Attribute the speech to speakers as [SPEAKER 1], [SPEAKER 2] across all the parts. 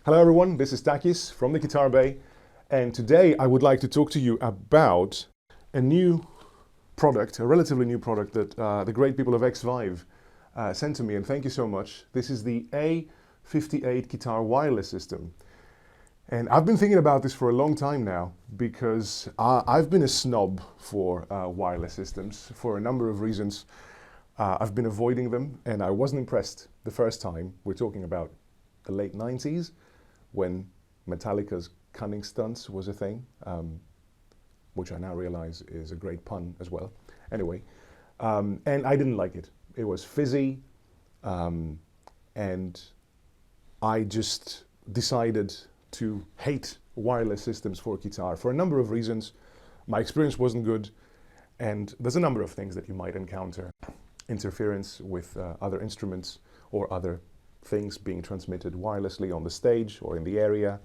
[SPEAKER 1] Hello everyone, this is Takis from the Guitar Bay, and today I would like to talk to you about a new product, a relatively new product that the great people of Xvive sent to me, and thank you so much. This is the A58 guitar wireless system. And I've been thinking about this for a long time now because I've been a snob for wireless systems for a number of reasons. I've been avoiding them and I wasn't impressed the first time. We're talking about the late 90s when Metallica's Cunning Stunts was a thing, which I now realize is a great pun as well. Anyway, and I didn't like it. It was fizzy, and I just decided to hate wireless systems for guitar for a number of reasons. My experience wasn't good, and there's a number of things that you might encounter. Interference with other instruments or other things being transmitted wirelessly on the stage or in the area,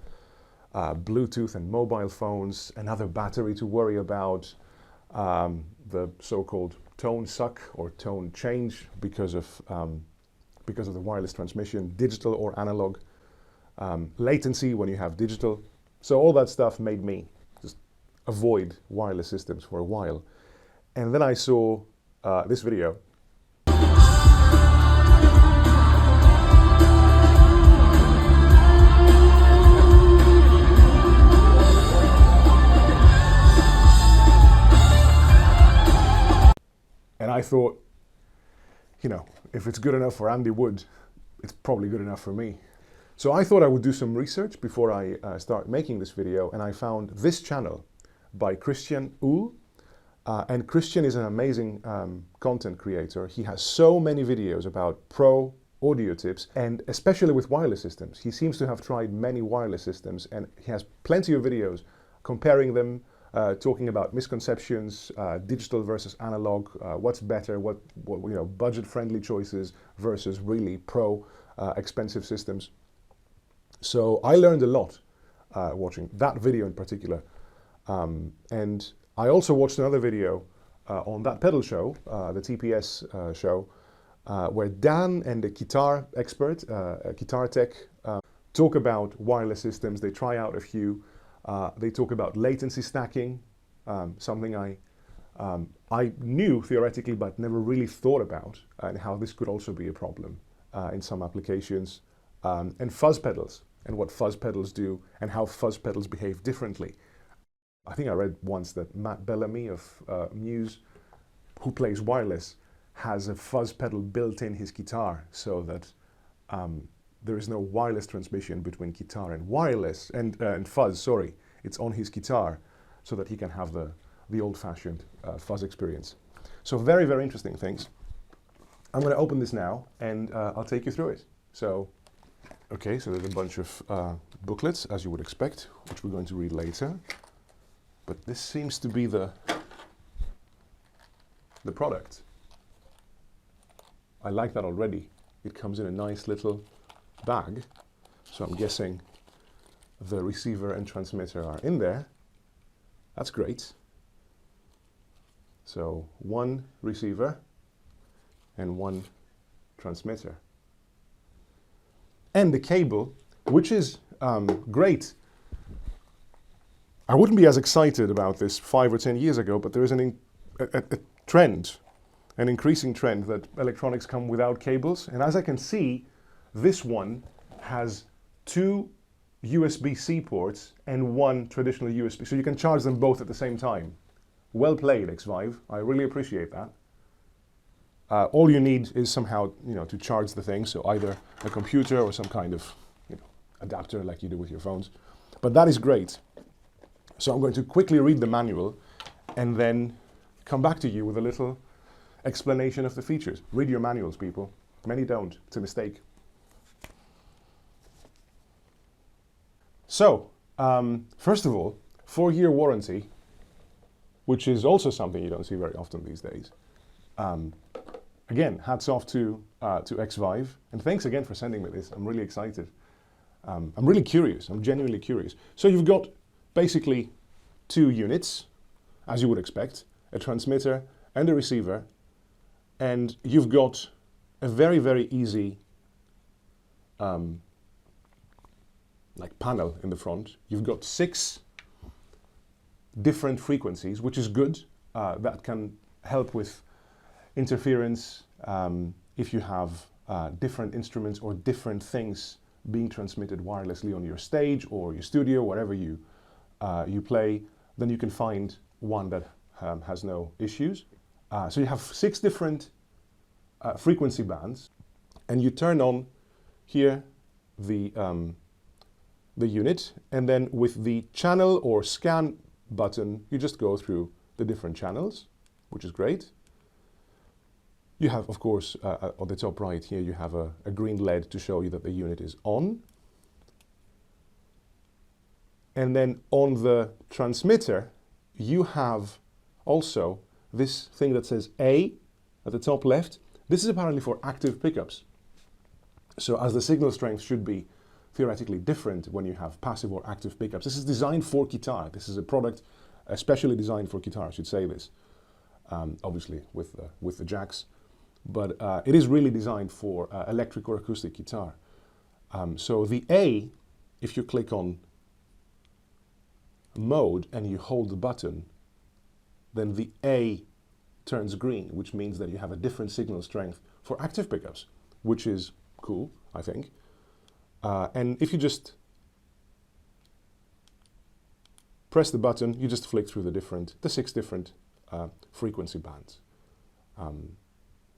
[SPEAKER 1] Bluetooth and mobile phones, another battery to worry about, the so-called tone suck or tone change because of the wireless transmission, digital or analog, latency when you have digital. So all that stuff made me just avoid wireless systems for a while. And then I saw this video. And I thought, you know, if it's good enough for Andy Wood, it's probably good enough for me. So I thought I would do some research before I start making this video, and I found this channel by Christian Uhl. And Christian is an amazing content creator. He has so many videos about pro audio tips, and especially with wireless systems. He seems to have tried many wireless systems, and he has plenty of videos comparing them, talking about misconceptions, digital versus analog, what's better, what you know, budget-friendly choices versus really pro expensive systems. So I learned a lot watching that video in particular, and I also watched another video on that pedal show, the TPS show, where Dan and the guitar expert, a guitar tech, talk about wireless systems. They try out a few. They talk about latency stacking, something I knew theoretically but never really thought about, and how this could also be a problem in some applications, and fuzz pedals, and what fuzz pedals do, and how fuzz pedals behave differently. I think I read once that Matt Bellamy of Muse, who plays wireless, has a fuzz pedal built in his guitar so that there is no wireless transmission between guitar and wireless, and fuzz, sorry. It's on his guitar so that he can have the old-fashioned fuzz experience. So very, very interesting things. I'm going to open this now and I'll take you through it. So, okay, so there's a bunch of booklets, as you would expect, which we're going to read later. But this seems to be the product. I like that already. It comes in a nice little bag, so I'm guessing the receiver and transmitter are in there. That's great. So one receiver and one transmitter. And the cable, which is great. I wouldn't be as excited about this 5 or 10 years ago, but there is a trend, an increasing trend that electronics come without cables. And as I can see, this one has 2 USB-C ports and 1 traditional USB. So you can charge them both at the same time. Well played, Xvive. I really appreciate that. All you need is somehow, you know, to charge the thing. So either a computer or some kind of, you know, adapter like you do with your phones. But that is great. So I'm going to quickly read the manual and then come back to you with a little explanation of the features. Read your manuals, people. Many don't. It's a mistake. So, first of all, 4-year warranty, which is also something you don't see very often these days. Again, hats off to Xvive, and thanks again for sending me this. I'm really excited. I'm really curious. I'm genuinely curious. So you've got basically 2 units, as you would expect, a transmitter and a receiver, and you've got a very, very easy like panel in the front, you've got 6 different frequencies, which is good. That can help with interference if you have different instruments or different things being transmitted wirelessly on your stage or your studio, wherever you play. Then you can find one that has no issues. So you have 6 different frequency bands, and you turn on here the unit, and then with the channel or scan button, you just go through the different channels, which is great. You have, of course, on the top right here, you have a green LED to show you that the unit is on. And then on the transmitter, you have also this thing that says A at the top left. This is apparently for active pickups. So as the signal strength should be theoretically different when you have passive or active pickups. This is designed for guitar. This is a product especially designed for guitar, I should say this, obviously with the jacks. But it is really designed for electric or acoustic guitar. So the A, if you click on mode and you hold the button, then the A turns green, which means that you have a different signal strength for active pickups, which is cool, I think. And if you just press the button, you just flick through the 6 different frequency bands,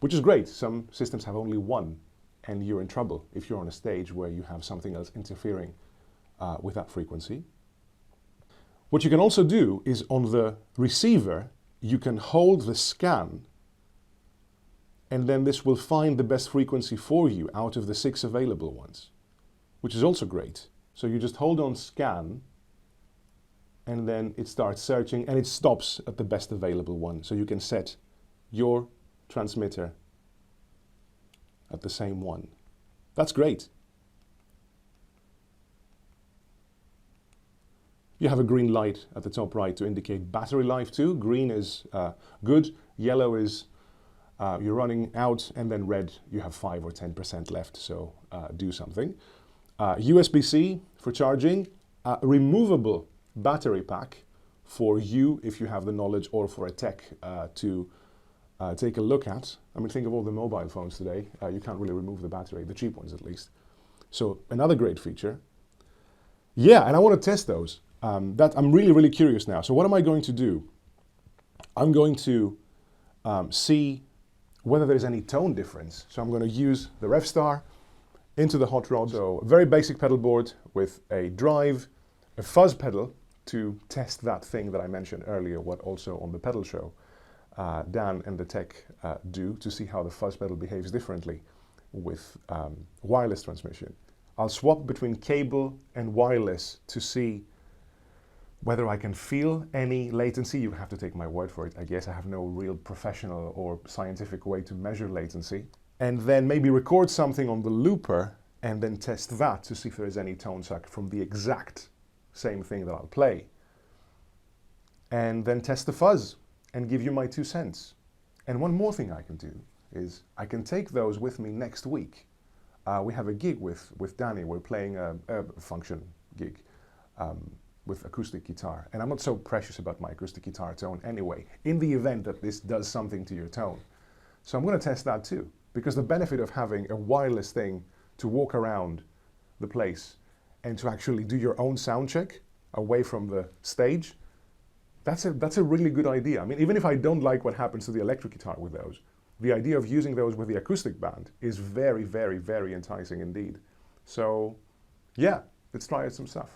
[SPEAKER 1] which is great. Some systems have only one, and you're in trouble if you're on a stage where you have something else interfering with that frequency. What you can also do is on the receiver, you can hold the scan, and then this will find the best frequency for you out of the 6 available ones, which is also great. So you just hold on scan, and then it starts searching, and it stops at the best available one. So you can set your transmitter at the same one. That's great. You have a green light at the top right to indicate battery life too. Green is good, yellow is you're running out, and then red, you have 5 or 10% left, so do something. USB-C for charging, removable battery pack for you if you have the knowledge, or for a tech to take a look at. I mean, think of all the mobile phones today. You can't really remove the battery, the cheap ones at least. So another great feature. Yeah, and I want to test those. I'm really, really curious now. So what am I going to do? I'm going to see whether there's any tone difference. So I'm going to use the RevStar into the hot rod. So a very basic pedal board with a drive, a fuzz pedal to test that thing that I mentioned earlier, what also on the pedal show Dan and the tech do, to see how the fuzz pedal behaves differently with wireless transmission. I'll swap between cable and wireless to see whether I can feel any latency. You have to take my word for it, I guess. I have no real professional or scientific way to measure latency. And then maybe record something on the looper and then test that to see if there is any tone suck from the exact same thing that I'll play. And then test the fuzz and give you my 2 cents. And one more thing I can do is I can take those with me next week. We have a gig with Danny. We're playing a function gig with acoustic guitar. And I'm not so precious about my acoustic guitar tone anyway, in the event that this does something to your tone. So I'm going to test that too, because the benefit of having a wireless thing to walk around the place and to actually do your own sound check away from the stage, that's a really good idea. I mean, even if I don't like what happens to the electric guitar with those, the idea of using those with the acoustic band is very, very, very enticing indeed. So yeah, let's try out some stuff.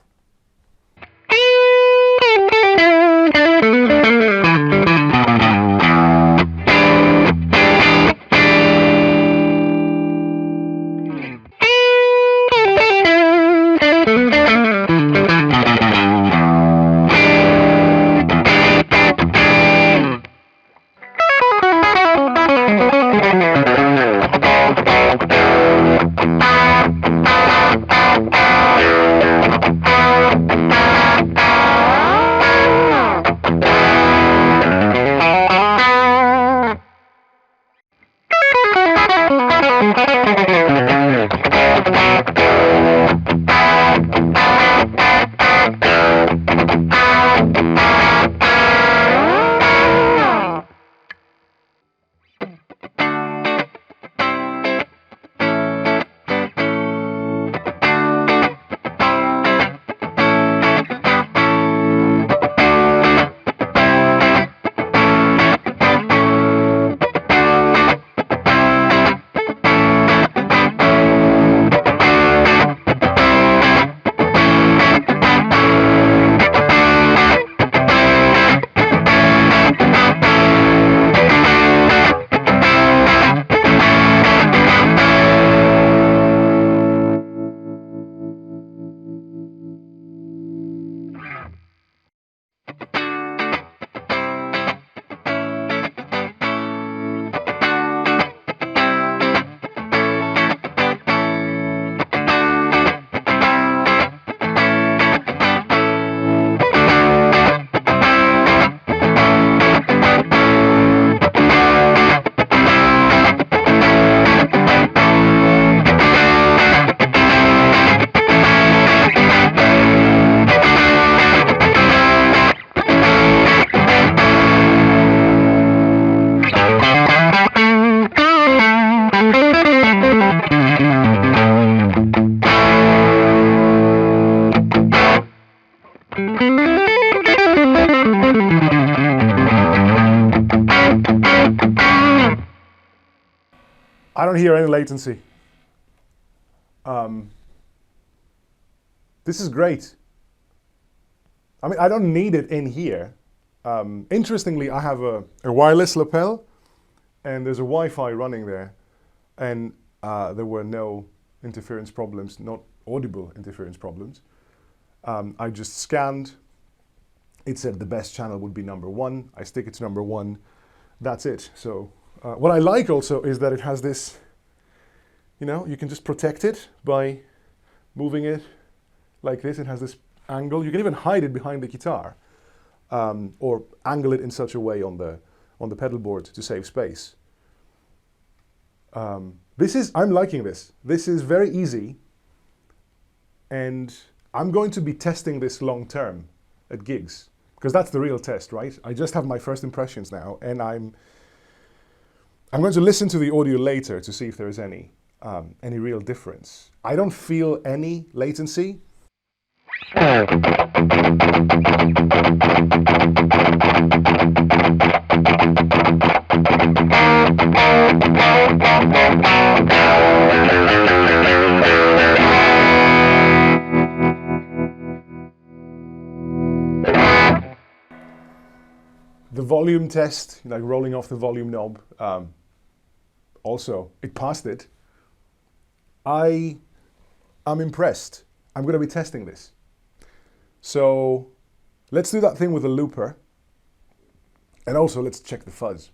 [SPEAKER 1] I don't hear any latency. This is great. I mean, I don't need it in here. Interestingly, I have a wireless lapel, and there's a Wi-Fi running there, and there were no interference problems, not audible interference problems. I just scanned. It said the best channel would be #1. I stick it to #1. That's it. So what I like also is that it has this, you know, you can just protect it by moving it like this. It has this angle. You can even hide it behind the guitar, or angle it in such a way on the pedal board to save space. I'm liking this. This is very easy, and I'm going to be testing this long term at gigs, because that's the real test, right? I just have my first impressions now, and I'm going to listen to the audio later to see if there is any real difference. I don't feel any latency. The volume test, like rolling off the volume knob, also, it passed it. I'm impressed. I'm going to be testing this. So let's do that thing with the looper. And also let's check the fuzz.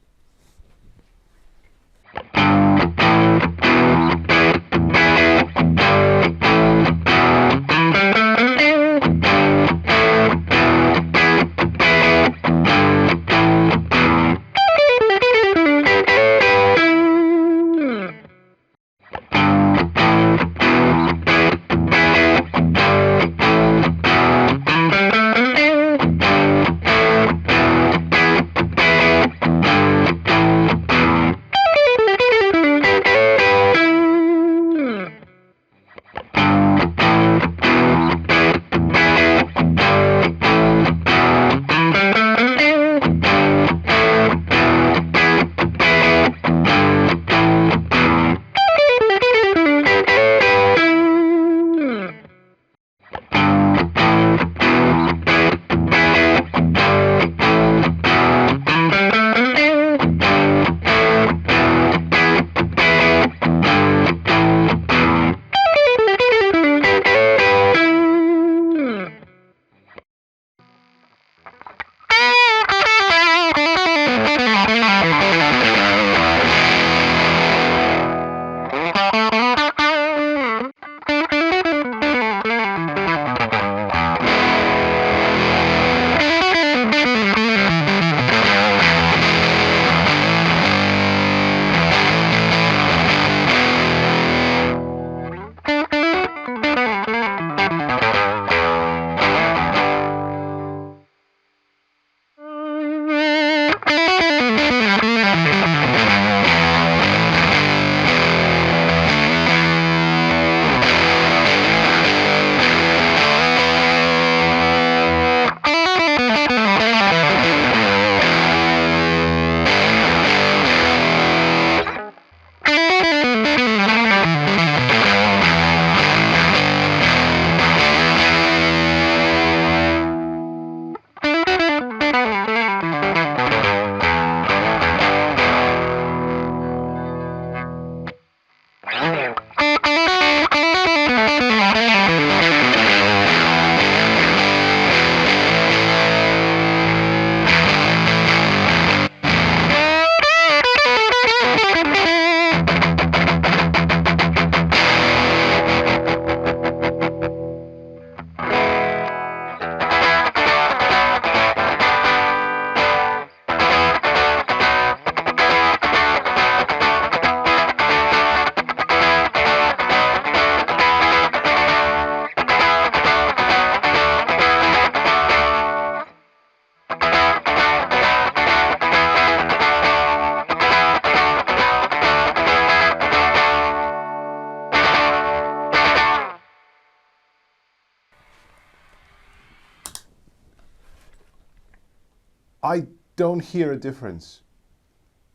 [SPEAKER 1] I don't hear a difference.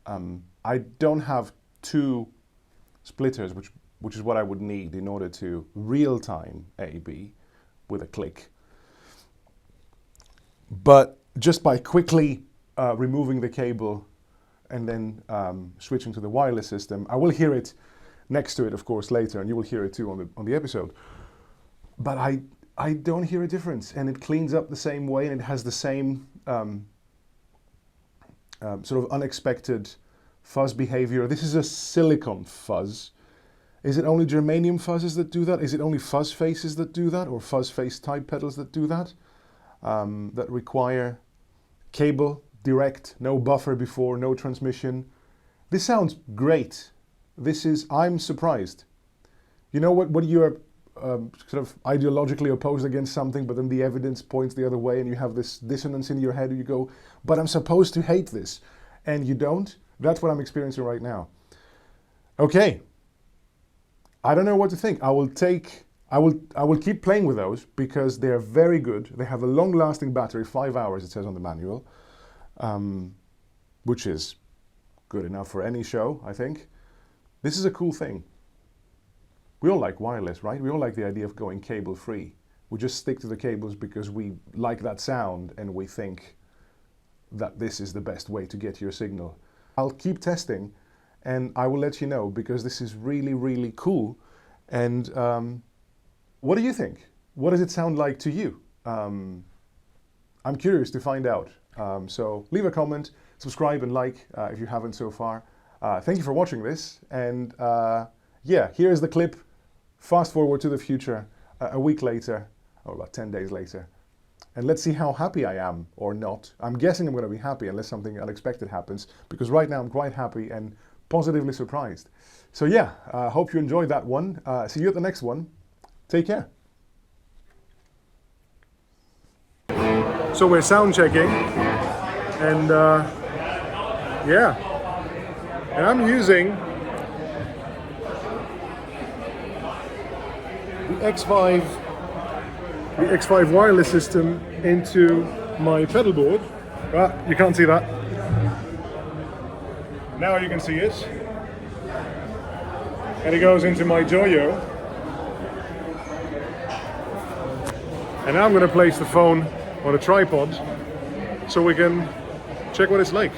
[SPEAKER 1] I don't have two splitters, which is what I would need in order to real-time A/B with a click. But just by quickly removing the cable and then switching to the wireless system, I will hear it next to it, of course, later, and you will hear it too on the episode. But I don't hear a difference, and it cleans up the same way, and it has the same sort of unexpected fuzz behavior. This is a silicon fuzz. Is it only germanium fuzzes that do that? Is it only fuzz faces that do that, or fuzz face type pedals that do that? That require cable, direct, no buffer before, no transmission. This sounds great. I'm surprised. You know what you're sort of ideologically opposed against something, but then the evidence points the other way and you have this dissonance in your head, and you go, but I'm supposed to hate this. And you don't? That's what I'm experiencing right now. Okay. I don't know what to think. I will keep playing with those because they're very good. They have a long-lasting battery, 5 hours it says on the manual, which is good enough for any show, I think. This is a cool thing. We all like wireless, right? We all like the idea of going cable-free. We just stick to the cables because we like that sound and we think that this is the best way to get your signal. I'll keep testing and I will let you know because this is really, really cool. And what do you think? What does it sound like to you? I'm curious to find out. So leave a comment, subscribe and like if you haven't so far. Thank you for watching this. And yeah, here's the clip. Fast forward to the future, a week later, or about 10 days later. And let's see how happy I am or not. I'm guessing I'm going to be happy unless something unexpected happens, because right now I'm quite happy and positively surprised. So yeah, hope you enjoyed that one. See you at the next one. Take care. So we're sound checking, and yeah, and I'm using the Xvive wireless system into my pedal board. You can't see that. Now you can see it. And it goes into my Joyo. And now I'm going to place the phone on a tripod so we can check what it's like.